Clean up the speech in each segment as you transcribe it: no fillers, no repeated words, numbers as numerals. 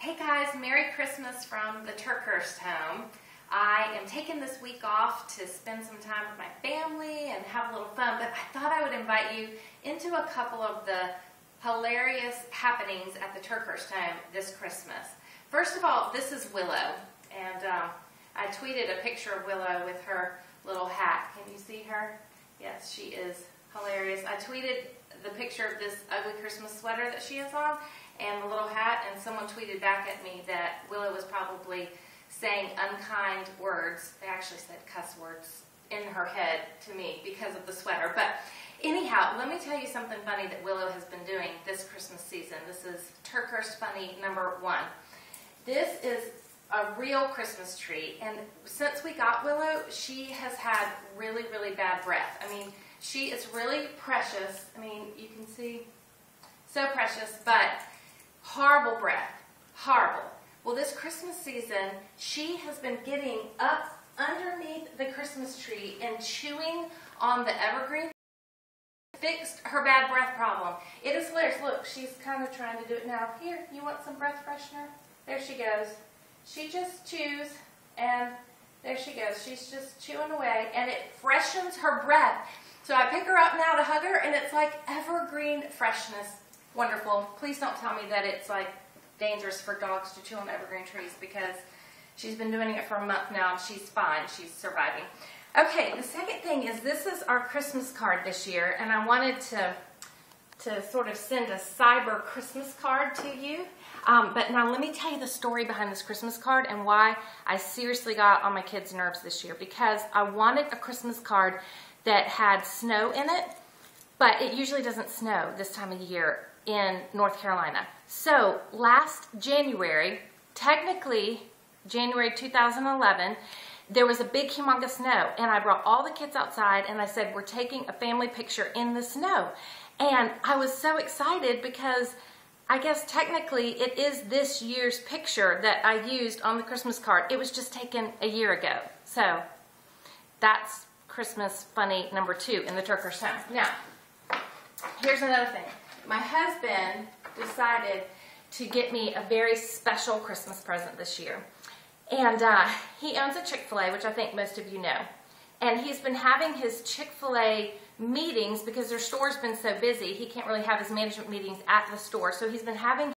Hey guys, Merry Christmas from the Turkhurst home. I am taking this week off to spend some time with my family and have a little fun, but I thought I would invite you into a couple of the hilarious happenings at the Turkhurst home this Christmas. First of all, this is Willow, and I tweeted a picture of Willow with her little hat. Can you see her? Yes, she is hilarious. I tweeted the picture of this ugly Christmas sweater that she has on and the little hat, and someone tweeted back at me that Willow was probably saying unkind words. They actually said cuss words in her head to me because of the sweater. But anyhow, let me tell you something funny that Willow has been doing this Christmas season. This is Turkhurst Funny number 1. This is a real Christmas tree, and since we got Willow, she has had really, really bad breath. I mean, she is really precious. I mean, you can see, so precious, but horrible breath. Horrible. Well, this Christmas season, she has been getting up underneath the Christmas tree and chewing on the evergreen. Fixed her bad breath problem. It is hilarious. Look, she's kind of trying to do it now. Here, you want some breath freshener? There she goes. She just chews, and there she goes. She's just chewing away, and it freshens her breath. So I pick her up now to hug her, and it's like evergreen freshness. Wonderful. Please don't tell me that it's like dangerous for dogs to chew on evergreen trees, because she's been doing it for a month now, and she's fine. She's surviving. Okay, the second thing is this is our Christmas card this year, and I wanted to sort of send a cyber Christmas card to you. But now let me tell you the story behind this Christmas card and why I seriously got on my kids' nerves this year. Because I wanted a Christmas card that had snow in it, but it usually doesn't snow this time of year in North Carolina. So last January, technically January 2011, there was a big humongous snow, and I brought all the kids outside and I said, we're taking a family picture in the snow. And I was so excited because I guess technically it is this year's picture that I used on the Christmas card. It was just taken a year ago. So that's Christmas Funny number 2 in the Turkhurst home. Now, here's another thing. My husband decided to get me a very special Christmas present this year. And he owns a Chick-fil-A, which I think most of you know. And he's been having his Chick-fil-A meetings because their store's been so busy. He can't really have his management meetings at the store. So he's been having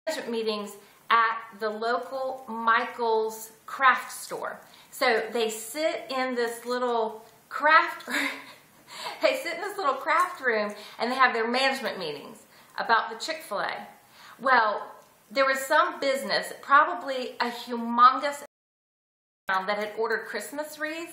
management meetings at the local Michael's craft store. So they sit in this little craft room. They sit in this little craft room and they have their management meetings about the Chick-fil-A. Well, there was some business, probably a humongous that had ordered Christmas wreaths,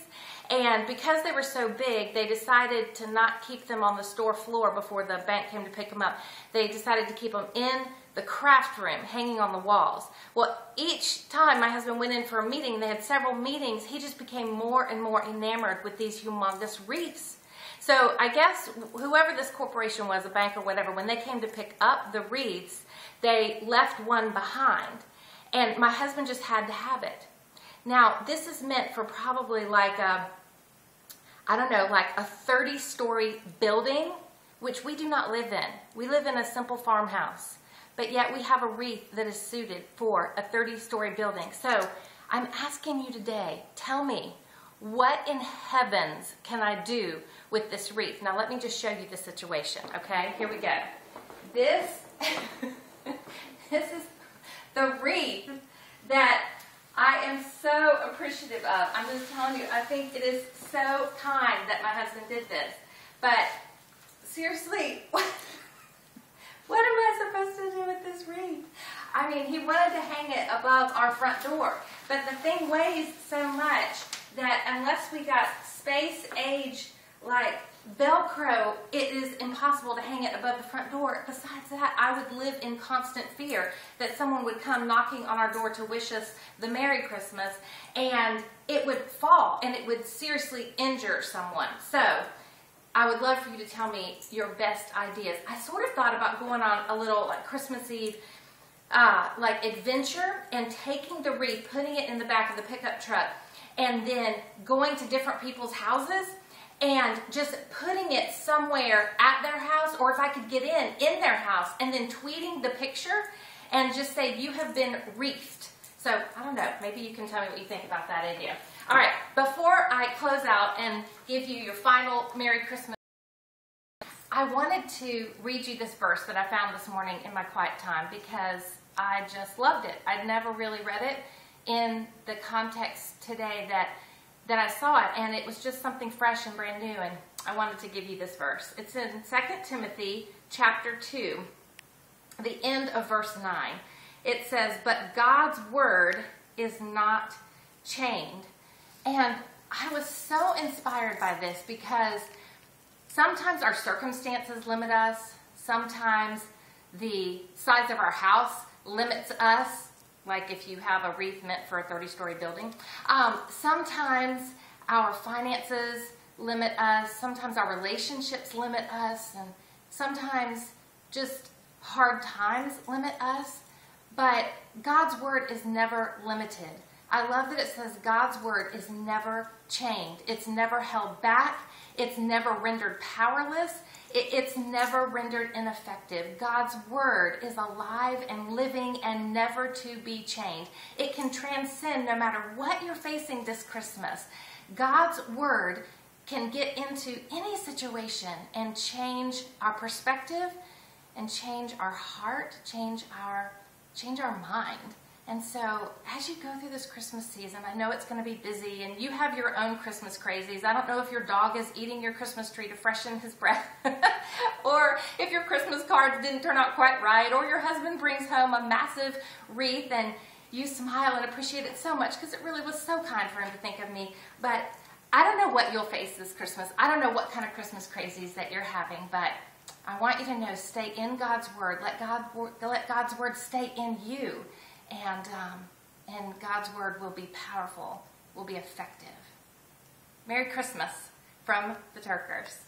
and because they were so big, they decided to not keep them on the store floor before the bank came to pick them up. They decided to keep them in the craft room, hanging on the walls. Well, each time my husband went in for a meeting, they had several meetings, he just became more and more enamored with these humongous wreaths. So I guess whoever this corporation was, a bank or whatever, when they came to pick up the wreaths, they left one behind, and my husband just had to have it. Now, this is meant for probably like a, I don't know, like a 30-story building, which we do not live in. We live in a simple farmhouse, but yet we have a wreath that is suited for a 30-story building. So I'm asking you today, tell me, what in heavens can I do with this wreath? Now, let me just show you the situation, okay? Here we go. This is the wreath that I am so appreciative of. I'm just telling you, I think it is so kind that my husband did this. But seriously, what am I supposed to do with this wreath? I mean, he wanted to hang it above our front door, but the thing weighs so much that unless we got space-age, like Velcro, it is impossible to hang it above the front door. Besides that, I would live in constant fear that someone would come knocking on our door to wish us the Merry Christmas, and it would fall, and it would seriously injure someone. So I would love for you to tell me your best ideas. I sort of thought about going on a little like Christmas Eve like adventure and taking the wreath, putting it in the back of the pickup truck, and then going to different people's houses and just putting it somewhere at their house, or if I could get in their house, and then tweeting the picture and just say you have been wreathed. So, I don't know, maybe you can tell me what you think about that idea. All right, before I close out and give you your final Merry Christmas, I wanted to read you this verse that I found this morning in my quiet time because I just loved it. I'd never really read it in the context today that I saw it, and it was just something fresh and brand new, and I wanted to give you this verse. It's in 2 Timothy chapter 2, the end of verse 9. It says, "But God's word is not chained." And I was so inspired by this because sometimes our circumstances limit us. Sometimes the size of our house limits us, like if you have a wreath meant for a 30-story building. Sometimes our finances limit us. Sometimes our relationships limit us. And sometimes just hard times limit us. But God's word is never limited. I love that it says God's word is never chained. It's never held back. It's never rendered powerless. It's never rendered ineffective. God's word is alive and living and never to be chained. It can transcend no matter what you're facing this Christmas. God's word can get into any situation and change our perspective and change our heart, change our mind. And so, as you go through this Christmas season, I know it's going to be busy, and you have your own Christmas crazies. I don't know if your dog is eating your Christmas tree to freshen his breath, or if your Christmas cards didn't turn out quite right, or your husband brings home a massive wreath, and you smile and appreciate it so much, because it really was so kind for him to think of me. But I don't know what you'll face this Christmas. I don't know what kind of Christmas crazies that you're having, but I want you to know, stay in God's word. Let God's word stay in you. And God's word will be powerful, will be effective. Merry Christmas from the Turkers.